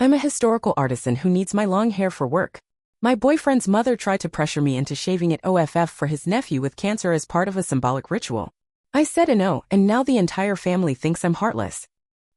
I'm a historical artisan who needs my long hair for work. My boyfriend's mother tried to pressure me into shaving it off for his nephew with cancer as part of a symbolic ritual. I said no, and now the entire family thinks I'm heartless.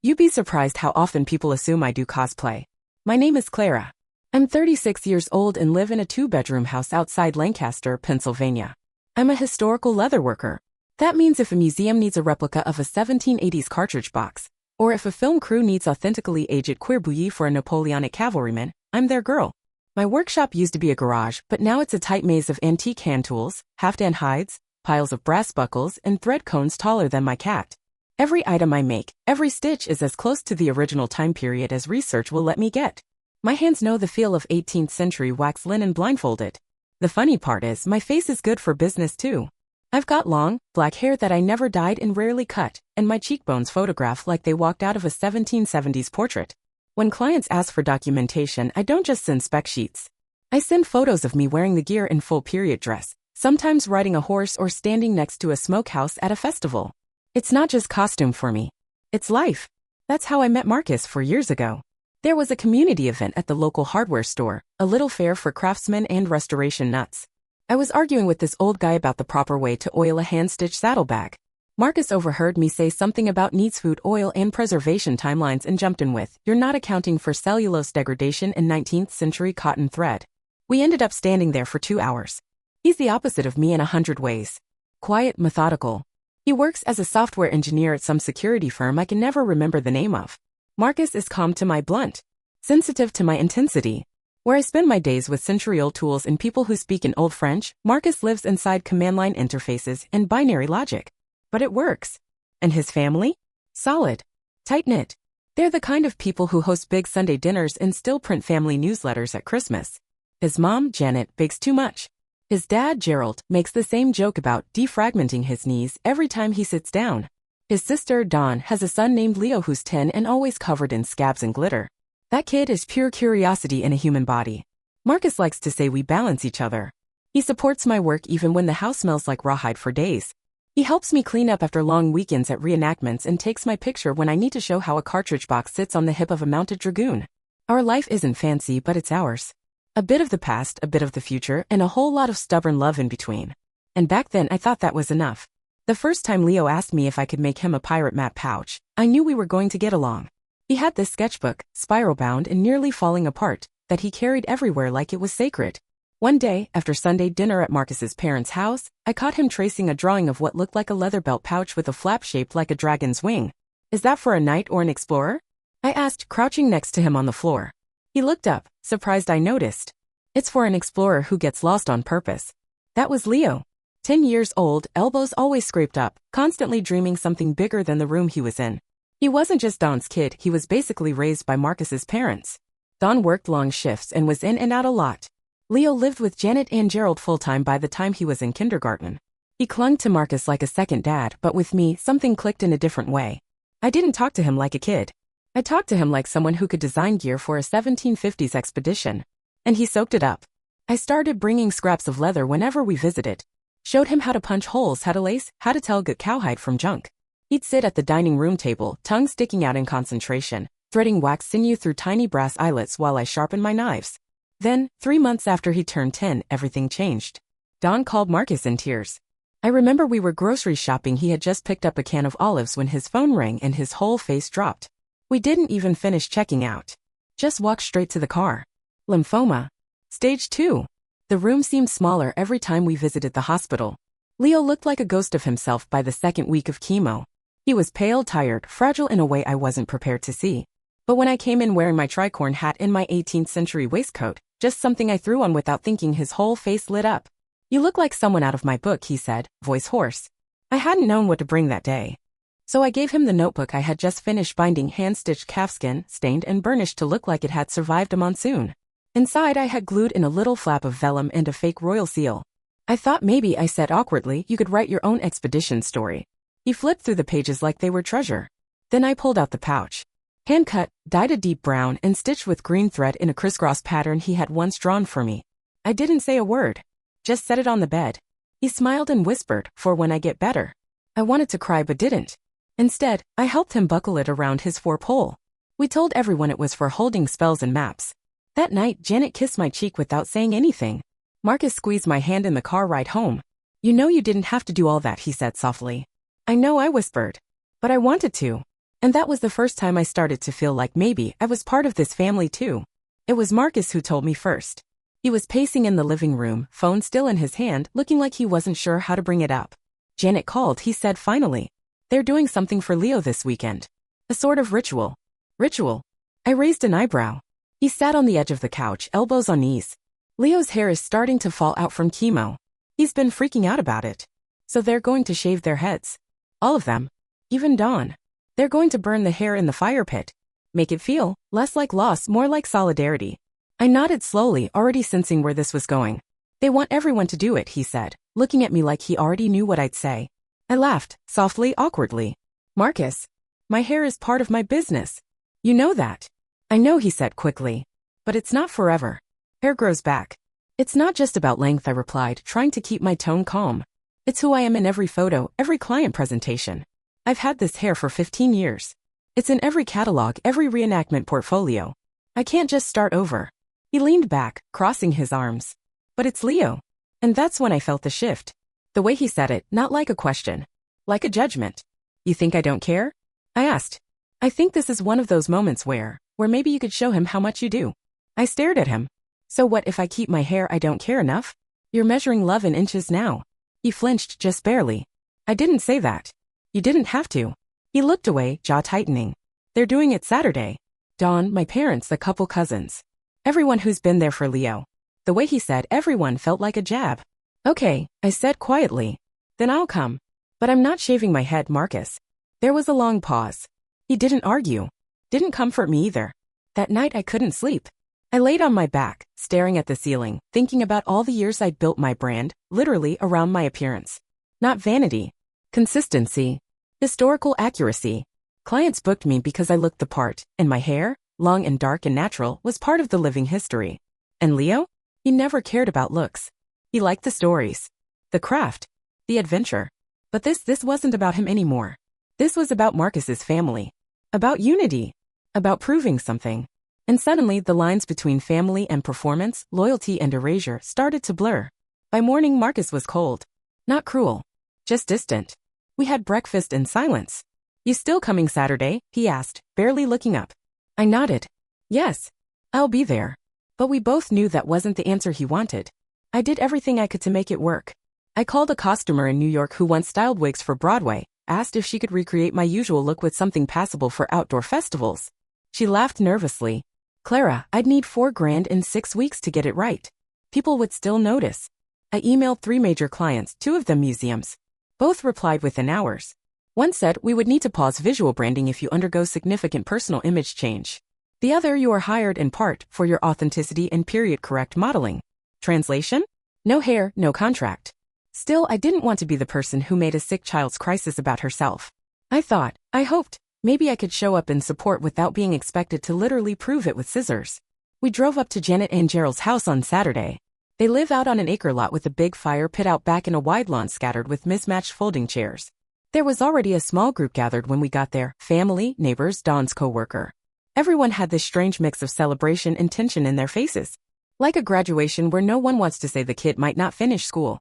You'd be surprised how often people assume I do cosplay. My name is Clara. I'm 36 years old and live in a 2-bedroom house outside Lancaster, Pennsylvania. I'm a historical leather worker. That means if a museum needs a replica of a 1780s cartridge box, or if a film crew needs authentically aged cuir bouilly for a Napoleonic cavalryman, I'm their girl. My workshop used to be a garage, but now it's a tight maze of antique hand tools, half-dan hides, piles of brass buckles, and thread cones taller than my cat. Every item I make, every stitch is as close to the original time period as research will let me get. My hands know the feel of 18th century wax linen blindfolded. The funny part is, my face is good for business too. I've got long, black hair that I never dyed and rarely cut, and my cheekbones photographed like they walked out of a 1770s portrait. When clients ask for documentation, I don't just send spec sheets. I send photos of me wearing the gear in full period dress, sometimes riding a horse or standing next to a smokehouse at a festival. It's not just costume for me. It's life. That's how I met Marcus 4 years ago. There was a community event at the local hardware store, a little fair for craftsmen and restoration nuts. I was arguing with this old guy about the proper way to oil a hand-stitched saddlebag. Marcus overheard me say something about needs food oil and preservation timelines and jumped in with, "You're not accounting for cellulose degradation in 19th century cotton thread." We ended up standing there for 2 hours. He's the opposite of me in 100 ways. Quiet, methodical. He works as a software engineer at some security firm I can never remember the name of. Marcus is calm to my blunt, sensitive to my intensity. Where I spend my days with century-old tools and people who speak in Old French, Marcus lives inside command line interfaces and binary logic. But it works. And his family? Solid. Tight-knit. They're the kind of people who host big Sunday dinners and still print family newsletters at Christmas. His mom, Janet, bakes too much. His dad, Gerald, makes the same joke about defragmenting his knees every time he sits down. His sister, Dawn, has a son named Leo who's 10 and always covered in scabs and glitter. That kid is pure curiosity in a human body. Marcus likes to say we balance each other. He supports my work even when the house smells like rawhide for days. He helps me clean up after long weekends at reenactments and takes my picture when I need to show how a cartridge box sits on the hip of a mounted dragoon. Our life isn't fancy, but it's ours. A bit of the past, a bit of the future, and a whole lot of stubborn love in between. And back then I thought that was enough. The first time Leo asked me if I could make him a pirate map pouch, I knew we were going to get along. He had this sketchbook, spiral-bound and nearly falling apart, that he carried everywhere like it was sacred. One day, after Sunday dinner at Marcus's parents' house, I caught him tracing a drawing of what looked like a leather belt pouch with a flap shaped like a dragon's wing. "Is that for a knight or an explorer?" I asked, crouching next to him on the floor. He looked up, surprised I noticed. "It's for an explorer who gets lost on purpose." That was Leo. 10 years old, elbows always scraped up, constantly dreaming something bigger than the room he was in. He wasn't just Don's kid, he was basically raised by Marcus's parents. Don worked long shifts and was in and out a lot. Leo lived with Janet and Gerald full-time by the time he was in kindergarten. He clung to Marcus like a second dad, but with me, something clicked in a different way. I didn't talk to him like a kid. I talked to him like someone who could design gear for a 1750s expedition. And he soaked it up. I started bringing scraps of leather whenever we visited. Showed him how to punch holes, how to lace, how to tell good cowhide from junk. He'd sit at the dining room table, tongue sticking out in concentration, threading wax sinew through tiny brass eyelets while I sharpened my knives. Then, 3 months after he turned 10, everything changed. Dawn called Marcus in tears. I remember we were grocery shopping. He had just picked up a can of olives when his phone rang and his whole face dropped. We didn't even finish checking out. Just walked straight to the car. Lymphoma. Stage 2. The room seemed smaller every time we visited the hospital. Leo looked like a ghost of himself by the second week of chemo. He was pale, tired, fragile in a way I wasn't prepared to see. But when I came in wearing my tricorn hat and my 18th century waistcoat, just something I threw on without thinking, his whole face lit up. "You look like someone out of my book," he said, voice hoarse. I hadn't known what to bring that day. So I gave him the notebook I had just finished binding, hand-stitched calfskin, stained and burnished to look like it had survived a monsoon. Inside I had glued in a little flap of vellum and a fake royal seal. "I thought maybe," I said awkwardly, "you could write your own expedition story." He flipped through the pages like they were treasure. Then I pulled out the pouch. Hand-cut, dyed a deep brown, and stitched with green thread in a crisscross pattern he had once drawn for me. I didn't say a word. Just set it on the bed. He smiled and whispered, "For when I get better." I wanted to cry but didn't. Instead, I helped him buckle it around his forepole. We told everyone it was for holding spells and maps. That night, Janet kissed my cheek without saying anything. Marcus squeezed my hand in the car ride home. You know you didn't have to do all that, he said softly. I know, I whispered. But I wanted to. And that was the first time I started to feel like maybe I was part of this family too. It was Marcus who told me first. He was pacing in the living room, phone still in his hand, looking like he wasn't sure how to bring it up. Janet called, he said finally. They're doing something for Leo this weekend. A sort of ritual. Ritual? I raised an eyebrow. He sat on the edge of the couch, elbows on knees. Leo's hair is starting to fall out from chemo. He's been freaking out about it. So they're going to shave their heads. All of them. Even Dawn. They're going to burn the hair in the fire pit. Make it feel less like loss, more like solidarity. I nodded slowly, already sensing where this was going. They want everyone to do it, he said, looking at me like he already knew what I'd say. I laughed, softly, awkwardly. Marcus, my hair is part of my business. You know that. I know, he said quickly. But it's not forever. Hair grows back. It's not just about length, I replied, trying to keep my tone calm. It's who I am in every photo, every client presentation. I've had this hair for 15 years. It's in every catalog, every reenactment portfolio. I can't just start over. He leaned back, crossing his arms. But it's Leo. And that's when I felt the shift. The way he said it, not like a question. Like a judgment. You think I don't care? I asked. I think this is one of those moments where maybe you could show him how much you do. I stared at him. So what if I keep my hair? I don't care enough? You're measuring love in inches now. He flinched just barely. I didn't say that. You didn't have to. He looked away, jaw tightening. They're doing it Saturday. Dawn, my parents, the couple cousins. Everyone who's been there for Leo. The way he said everyone felt like a jab. Okay, I said quietly. Then I'll come. But I'm not shaving my head, Marcus. There was a long pause. He didn't argue. Didn't comfort me either. That night I couldn't sleep. I laid on my back, staring at the ceiling, thinking about all the years I'd built my brand, literally around my appearance. Not vanity. Consistency. Historical accuracy. Clients booked me because I looked the part, and my hair, long and dark and natural, was part of the living history. And Leo? He never cared about looks. He liked the stories. The craft. The adventure. But this wasn't about him anymore. This was about Marcus's family. About unity. About proving something. And suddenly the lines between family and performance, loyalty and erasure started to blur. By morning Marcus was cold. Not cruel. Just distant. We had breakfast in silence. You still coming Saturday? He asked, barely looking up. I nodded. Yes. I'll be there. But we both knew that wasn't the answer he wanted. I did everything I could to make it work. I called a costumer in New York who once styled wigs for Broadway, asked if she could recreate my usual look with something passable for outdoor festivals. She laughed nervously. Clara, I'd need $4,000 in 6 weeks to get it right. People would still notice. I emailed 3 major clients, 2 of them museums. Both replied within hours. One said we would need to pause visual branding if you undergo significant personal image change. The other, you are hired in part for your authenticity and period-correct modeling. Translation? No hair, no contract. Still, I didn't want to be the person who made a sick child's crisis about herself. I hoped, maybe I could show up in support without being expected to literally prove it with scissors. We drove up to Janet and Gerald's house on Saturday. They live out on an acre lot with a big fire pit out back and a wide lawn scattered with mismatched folding chairs. There was already a small group gathered when we got there, family, neighbors, Dawn's co-worker. Everyone had this strange mix of celebration and tension in their faces. Like a graduation where no one wants to say the kid might not finish school.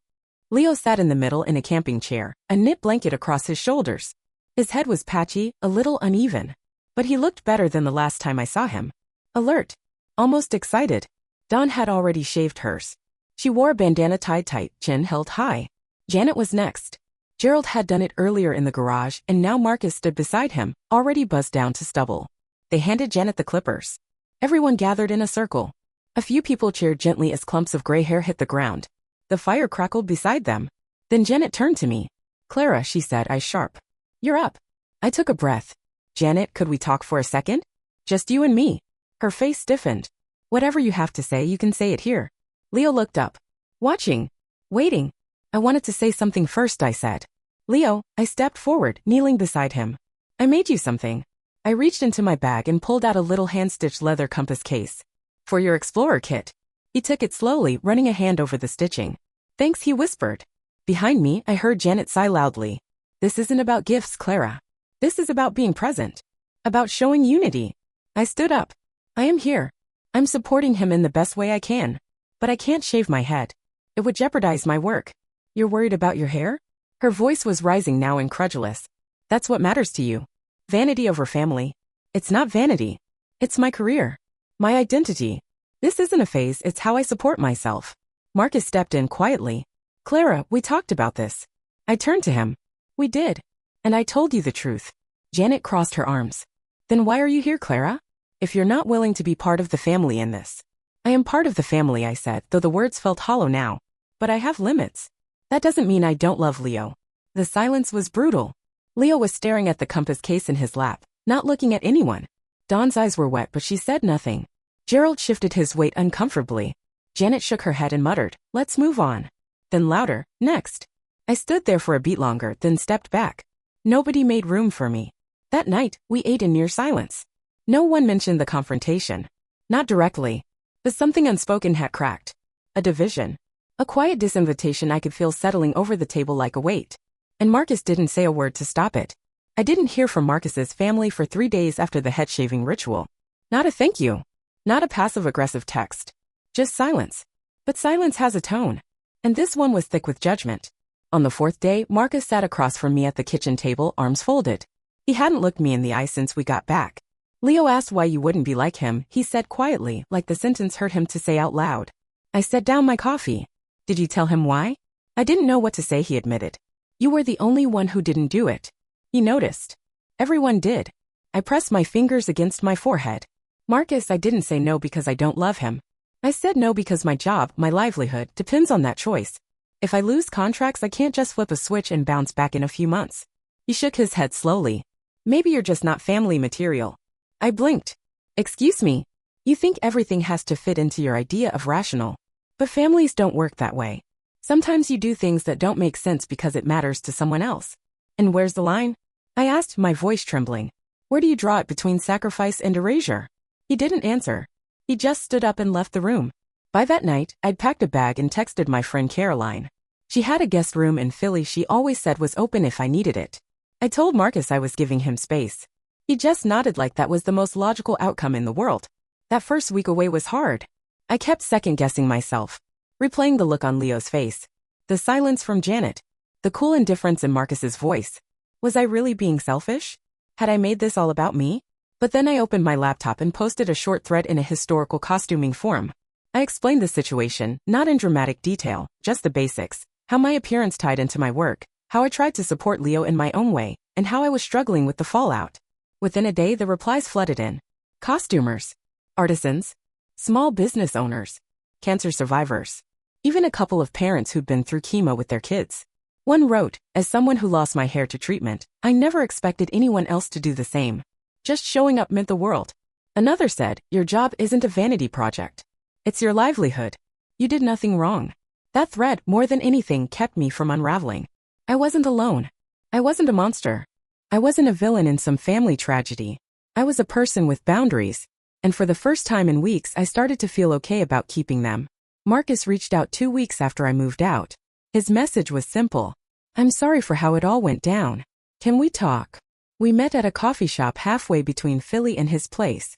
Leo sat in the middle in a camping chair, a knit blanket across his shoulders. His head was patchy, a little uneven. But he looked better than the last time I saw him. Alert. Almost excited. Dawn had already shaved hers. She wore a bandana tied tight, chin held high. Janet was next. Gerald had done it earlier in the garage, and now Marcus stood beside him, already buzzed down to stubble. They handed Janet the clippers. Everyone gathered in a circle. A few people cheered gently as clumps of gray hair hit the ground. The fire crackled beside them. Then Janet turned to me. Clara, she said, eyes sharp. You're up. I took a breath. Janet, could we talk for a second? Just you and me. Her face stiffened. Whatever you have to say, you can say it here. Leo looked up. Watching. Waiting. I wanted to say something first, I said. Leo, I stepped forward, kneeling beside him. I made you something. I reached into my bag and pulled out a little hand-stitched leather compass case. For your explorer kit. He took it slowly, running a hand over the stitching. Thanks, he whispered. Behind me, I heard Janet sigh loudly. This isn't about gifts, Clara. This is about being present. About showing unity. I stood up. I am here. I'm supporting him in the best way I can. But I can't shave my head. It would jeopardize my work. You're worried about your hair? Her voice was rising now, incredulous. That's what matters to you. Vanity over family. It's not vanity. It's my career. My identity. This isn't a phase, it's how I support myself. Marcus stepped in quietly. Clara, we talked about this. I turned to him. We did. And I told you the truth. Janet crossed her arms. Then why are you here, Clara? If you're not willing to be part of the family in this. I am part of the family, I said, though the words felt hollow now. But I have limits. That doesn't mean I don't love Leo. The silence was brutal. Leo was staring at the compass case in his lap, not looking at anyone. Dawn's eyes were wet, but she said nothing. Gerald shifted his weight uncomfortably. Janet shook her head and muttered, let's move on. Then louder, next. I stood there for a beat longer, then stepped back. Nobody made room for me. That night, we ate in near silence. No one mentioned the confrontation. Not directly. But something unspoken had cracked. A division. A quiet disinvitation I could feel settling over the table like a weight. And Marcus didn't say a word to stop it. I didn't hear from Marcus's family for 3 days after the head shaving ritual. Not a thank you. Not a passive-aggressive text. Just silence. But silence has a tone. And this one was thick with judgment. On the 4th day, Marcus sat across from me at the kitchen table, arms folded. He hadn't looked me in the eye since we got back. Leo asked why you wouldn't be like him, he said quietly, like the sentence hurt him to say out loud. I set down my coffee. Did you tell him why? I didn't know what to say, he admitted. You were the only one who didn't do it. He noticed. Everyone did. I pressed my fingers against my forehead. Marcus, I didn't say no because I don't love him. I said no because my job, my livelihood, depends on that choice. If I lose contracts, I can't just flip a switch and bounce back in a few months. He shook his head slowly. Maybe you're just not family material. I blinked. Excuse me. You think everything has to fit into your idea of rational. But families don't work that way. Sometimes you do things that don't make sense because it matters to someone else. And where's the line? I asked, my voice trembling. Where do you draw it between sacrifice and erasure? He didn't answer. He just stood up and left the room. By that night, I'd packed a bag and texted my friend Caroline. She had a guest room in Philly she always said was open if I needed it. I told Marcus I was giving him space. He just nodded like that was the most logical outcome in the world. That first week away was hard. I kept second-guessing myself, replaying the look on Leo's face, the silence from Janet, the cool indifference in Marcus's voice. Was I really being selfish? Had I made this all about me? But then I opened my laptop and posted a short thread in a historical costuming forum. I explained the situation, not in dramatic detail, just the basics, how my appearance tied into my work, how I tried to support Leo in my own way, and how I was struggling with the fallout. Within a day, the replies flooded in. Costumers, artisans, small business owners, cancer survivors, even a couple of parents who'd been through chemo with their kids. One wrote, as someone who lost my hair to treatment, I never expected anyone else to do the same. Just showing up meant the world. Another said, your job isn't a vanity project. It's your livelihood. You did nothing wrong. That thread, more than anything, kept me from unraveling. I wasn't alone. I wasn't a monster. I wasn't a villain in some family tragedy. I was a person with boundaries. And for the first time in weeks, I started to feel okay about keeping them. Marcus reached out 2 weeks after I moved out. His message was simple. I'm sorry for how it all went down. Can we talk? We met at a coffee shop halfway between Philly and his place.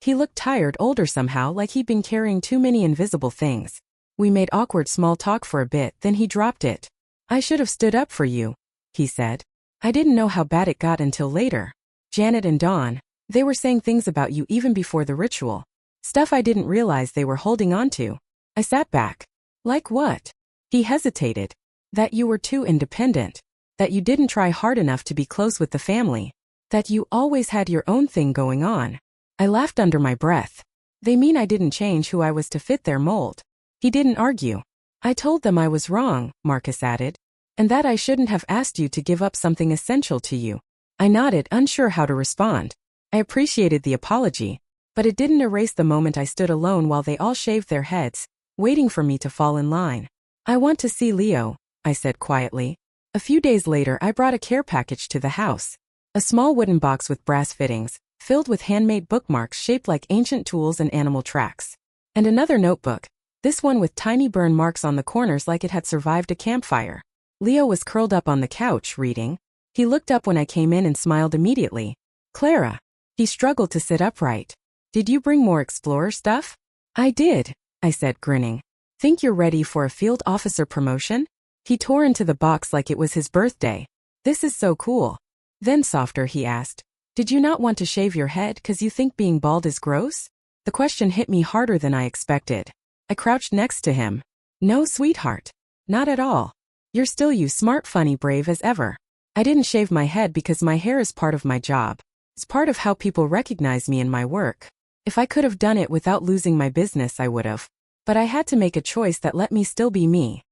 He looked tired, older somehow, like he'd been carrying too many invisible things. We made awkward small talk for a bit, then he dropped it. I should have stood up for you, he said. I didn't know how bad it got until later. Janet and Dawn, they were saying things about you even before the ritual. Stuff I didn't realize they were holding on to. I sat back. Like what? He hesitated. That you were too independent. That you didn't try hard enough to be close with the family. That you always had your own thing going on. I laughed under my breath. They mean I didn't change who I was to fit their mold. He didn't argue. I told them I was wrong, Marcus added. And that I shouldn't have asked you to give up something essential to you. I nodded, unsure how to respond. I appreciated the apology, but it didn't erase the moment I stood alone while they all shaved their heads, waiting for me to fall in line. I want to see Leo, I said quietly. A few days later, I brought a care package to the house. A small wooden box with brass fittings, filled with handmade bookmarks shaped like ancient tools and animal tracks. And another notebook, this one with tiny burn marks on the corners like it had survived a campfire. Leo was curled up on the couch, reading. He looked up when I came in and smiled immediately. Clara. He struggled to sit upright. Did you bring more explorer stuff? I did, I said, grinning. Think you're ready for a field officer promotion? He tore into the box like it was his birthday. This is so cool. Then softer, he asked, did you not want to shave your head 'cause you think being bald is gross? The question hit me harder than I expected. I crouched next to him. No, sweetheart. Not at all. You're still you, smart, funny, brave as ever. I didn't shave my head because my hair is part of my job. It's part of how people recognize me in my work. If I could have done it without losing my business, I would have. But I had to make a choice that let me still be me.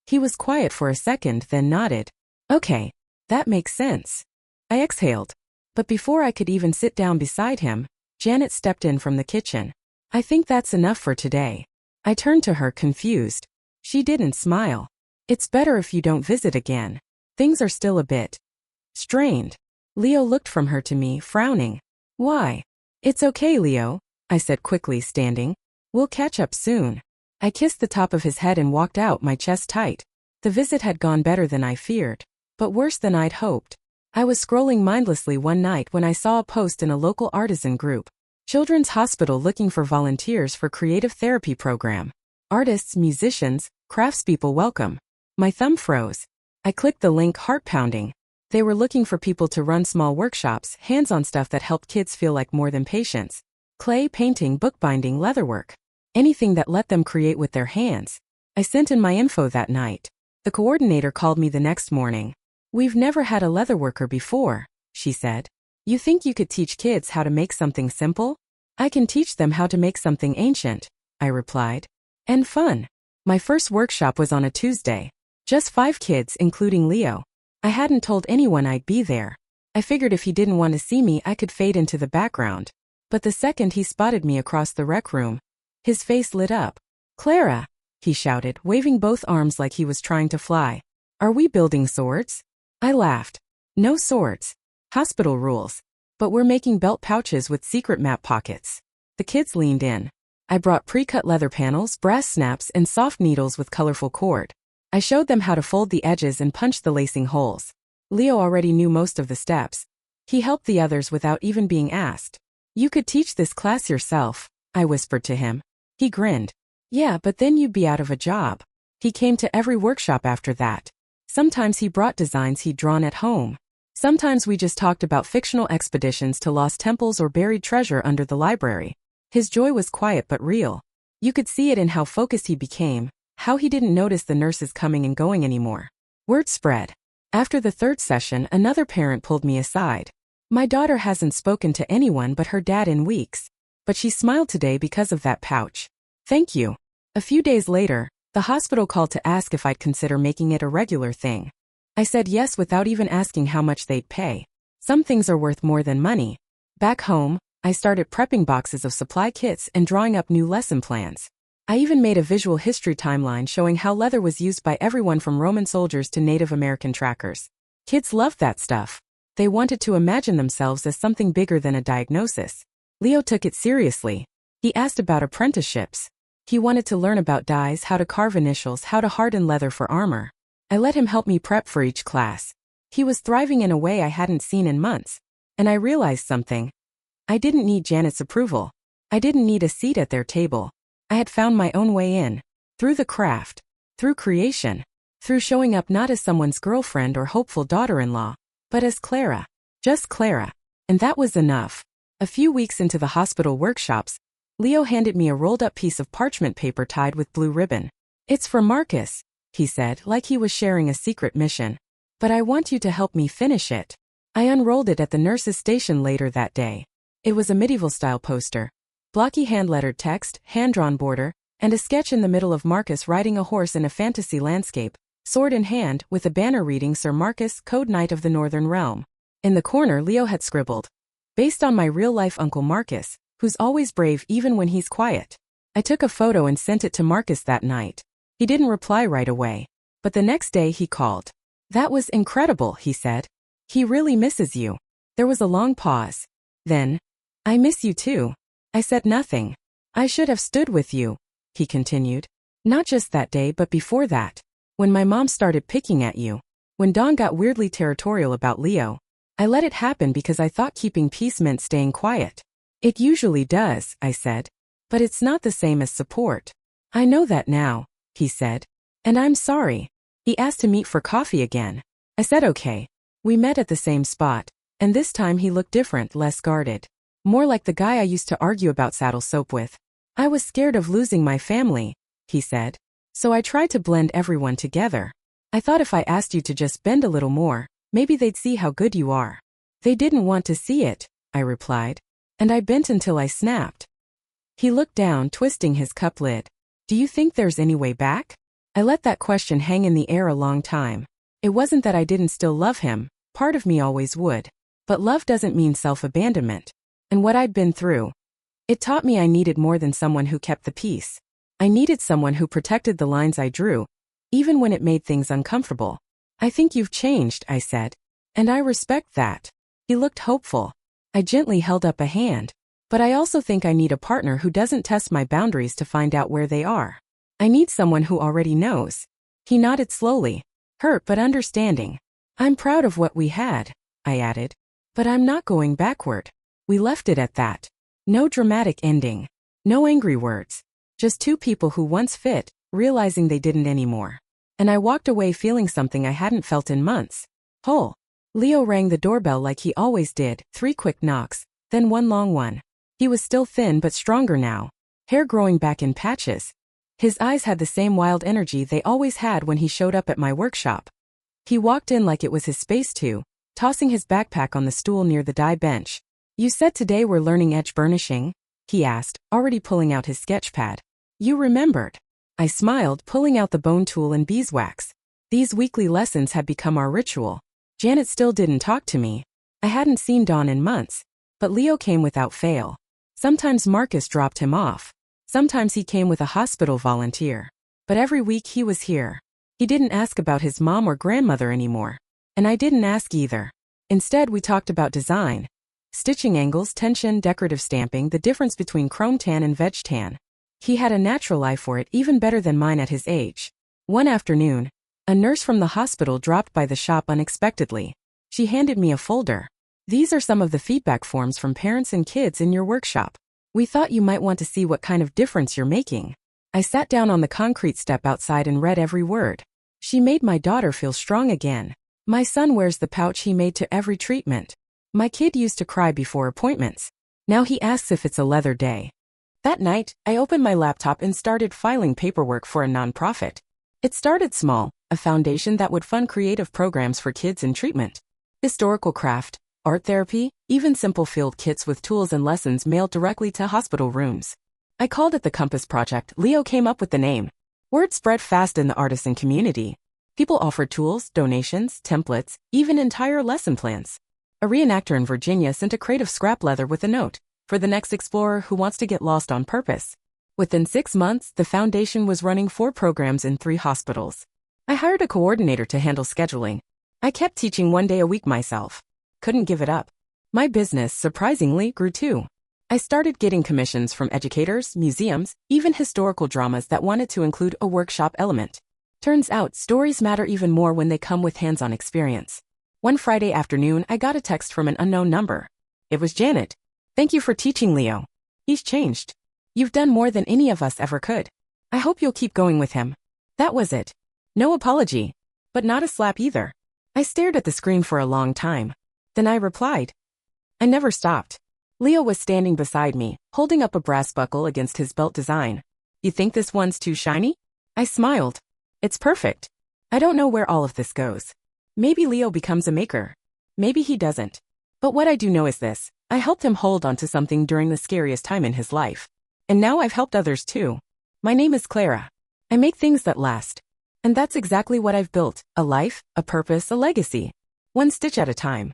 He was quiet for a second, then nodded. Okay, that makes sense. I exhaled. But before I could even sit down beside him, Janet stepped in from the kitchen. I think that's enough for today. I turned to her, confused. She didn't smile. It's better if you don't visit again. Things are still a bit strained. Leo looked from her to me, frowning. Why? It's okay, Leo, I said quickly, standing. We'll catch up soon. I kissed the top of his head and walked out, my chest tight. The visit had gone better than I feared, but worse than I'd hoped. I was scrolling mindlessly one night when I saw a post in a local artisan group. Children's Hospital looking for volunteers for creative therapy program. Artists, musicians, craftspeople welcome. My thumb froze. I clicked the link, heart pounding. They were looking for people to run small workshops, hands-on stuff that helped kids feel like more than patients. Clay, painting, bookbinding, leatherwork. Anything that let them create with their hands. I sent in my info that night. The coordinator called me the next morning. We've never had a leatherworker before, she said. You think you could teach kids how to make something simple? I can teach them how to make something ancient, I replied. And fun. My first workshop was on a Tuesday. Just 5 kids, including Leo. I hadn't told anyone I'd be there. I figured if he didn't want to see me, I could fade into the background. But the second he spotted me across the rec room, his face lit up. Clara, he shouted, waving both arms like he was trying to fly. Are we building swords? I laughed. No swords. Hospital rules. But we're making belt pouches with secret map pockets. The kids leaned in. I brought pre-cut leather panels, brass snaps, and soft needles with colorful cord. I showed them how to fold the edges and punch the lacing holes. Leo already knew most of the steps. He helped the others without even being asked. You could teach this class yourself, I whispered to him. He grinned. Yeah, but then you'd be out of a job. He came to every workshop after that. Sometimes he brought designs he'd drawn at home. Sometimes we just talked about fictional expeditions to lost temples or buried treasure under the library. His joy was quiet but real. You could see it in how focused he became, how he didn't notice the nurses coming and going anymore. Word spread. After the 3rd session, another parent pulled me aside. My daughter hasn't spoken to anyone but her dad in weeks. But she smiled today because of that pouch. Thank you. A few days later, the hospital called to ask if I'd consider making it a regular thing. I said yes without even asking how much they'd pay. Some things are worth more than money. Back home, I started prepping boxes of supply kits and drawing up new lesson plans. I even made a visual history timeline showing how leather was used by everyone from Roman soldiers to Native American trackers. Kids loved that stuff. They wanted to imagine themselves as something bigger than a diagnosis. Leo took it seriously. He asked about apprenticeships. He wanted to learn about dyes, how to carve initials, how to harden leather for armor. I let him help me prep for each class. He was thriving in a way I hadn't seen in months. And I realized something. I didn't need Janet's approval. I didn't need a seat at their table. I had found my own way in. Through the craft. Through creation. Through showing up not as someone's girlfriend or hopeful daughter-in-law, but as Clara. Just Clara. And that was enough. A few weeks into the hospital workshops, Leo handed me a rolled-up piece of parchment paper tied with blue ribbon. It's for Marcus, he said, like he was sharing a secret mission. But I want you to help me finish it. I unrolled it at the nurse's station later that day. It was a medieval-style poster. Blocky hand-lettered text, hand-drawn border, and a sketch in the middle of Marcus riding a horse in a fantasy landscape, sword in hand, with a banner reading Sir Marcus, Code Knight of the Northern Realm. In the corner, Leo had scribbled, based on my real-life Uncle Marcus, who's always brave even when he's quiet. I took a photo and sent it to Marcus that night. He didn't reply right away, but the next day he called. That was incredible, he said. He really misses you. There was a long pause. Then, I miss you too. I said nothing. I should have stood with you, he continued. Not just that day but before that. When my mom started picking at you. When Dawn got weirdly territorial about Leo. I let it happen because I thought keeping peace meant staying quiet. It usually does, I said. But it's not the same as support. I know that now, he said. And I'm sorry. He asked to meet for coffee again. I said okay. We met at the same spot, and this time he looked different, less guarded. More like the guy I used to argue about saddle soap with. I was scared of losing my family, he said. So I tried to blend everyone together. I thought if I asked you to just bend a little more, maybe they'd see how good you are. They didn't want to see it, I replied. And I bent until I snapped. He looked down, twisting his cup lid. Do you think there's any way back? I let that question hang in the air a long time. It wasn't that I didn't still love him, part of me always would. But love doesn't mean self-abandonment. And what I'd been through, it taught me I needed more than someone who kept the peace. I needed someone who protected the lines I drew, even when it made things uncomfortable. I think you've changed, I said. And I respect that. He looked hopeful. I gently held up a hand. But I also think I need a partner who doesn't test my boundaries to find out where they are. I need someone who already knows. He nodded slowly, hurt but understanding. I'm proud of what we had, I added. But I'm not going backward. We left it at that. No dramatic ending. No angry words. Just two people who once fit, realizing they didn't anymore. And I walked away feeling something I hadn't felt in months. Whole. Leo rang the doorbell like he always did, 3 quick knocks, then one long one. He was still thin but stronger now, hair growing back in patches. His eyes had the same wild energy they always had when he showed up at my workshop. He walked in like it was his space too, tossing his backpack on the stool near the dye bench. You said today we're learning edge burnishing? He asked, already pulling out his sketch pad. You remembered. I smiled, pulling out the bone tool and beeswax. These weekly lessons had become our ritual. Janet still didn't talk to me. I hadn't seen Dawn in months. But Leo came without fail. Sometimes Marcus dropped him off. Sometimes he came with a hospital volunteer. But every week he was here. He didn't ask about his mom or grandmother anymore. And I didn't ask either. Instead, we talked about design. Stitching angles, tension, decorative stamping, the difference between chrome tan and veg tan. He had a natural eye for it, even better than mine at his age. One afternoon, a nurse from the hospital dropped by the shop unexpectedly. She handed me a folder. These are some of the feedback forms from parents and kids in your workshop. We thought you might want to see what kind of difference you're making. I sat down on the concrete step outside and read every word. She made my daughter feel strong again. My son wears the pouch he made to every treatment. My kid used to cry before appointments. Now he asks if it's a leather day. That night, I opened my laptop and started filing paperwork for a nonprofit. It started small, a foundation that would fund creative programs for kids in treatment. Historical craft, art therapy, even simple field kits with tools and lessons mailed directly to hospital rooms. I called it the Compass Project. Leo came up with the name. Word spread fast in the artisan community. People offered tools, donations, templates, even entire lesson plans. A reenactor in Virginia sent a crate of scrap leather with a note, for the next explorer who wants to get lost on purpose. Within 6 months, the foundation was running 4 programs in 3 hospitals. I hired a coordinator to handle scheduling. I kept teaching 1 day a week myself. Couldn't give it up. My business, surprisingly, grew too. I started getting commissions from educators, museums, even historical dramas that wanted to include a workshop element. Turns out, stories matter even more when they come with hands-on experience. One Friday afternoon, I got a text from an unknown number. It was Janet. Thank you for teaching Leo. He's changed. You've done more than any of us ever could. I hope you'll keep going with him. That was it. No apology. But not a slap either. I stared at the screen for a long time. Then I replied. I never stopped. Leo was standing beside me, holding up a brass buckle against his belt design. You think this one's too shiny? I smiled. It's perfect. I don't know where all of this goes. Maybe Leo becomes a maker. Maybe he doesn't. But what I do know is this. I helped him hold on to something during the scariest time in his life. And now I've helped others too. My name is Clara. I make things that last. And that's exactly what I've built. A life, a purpose, a legacy. One stitch at a time.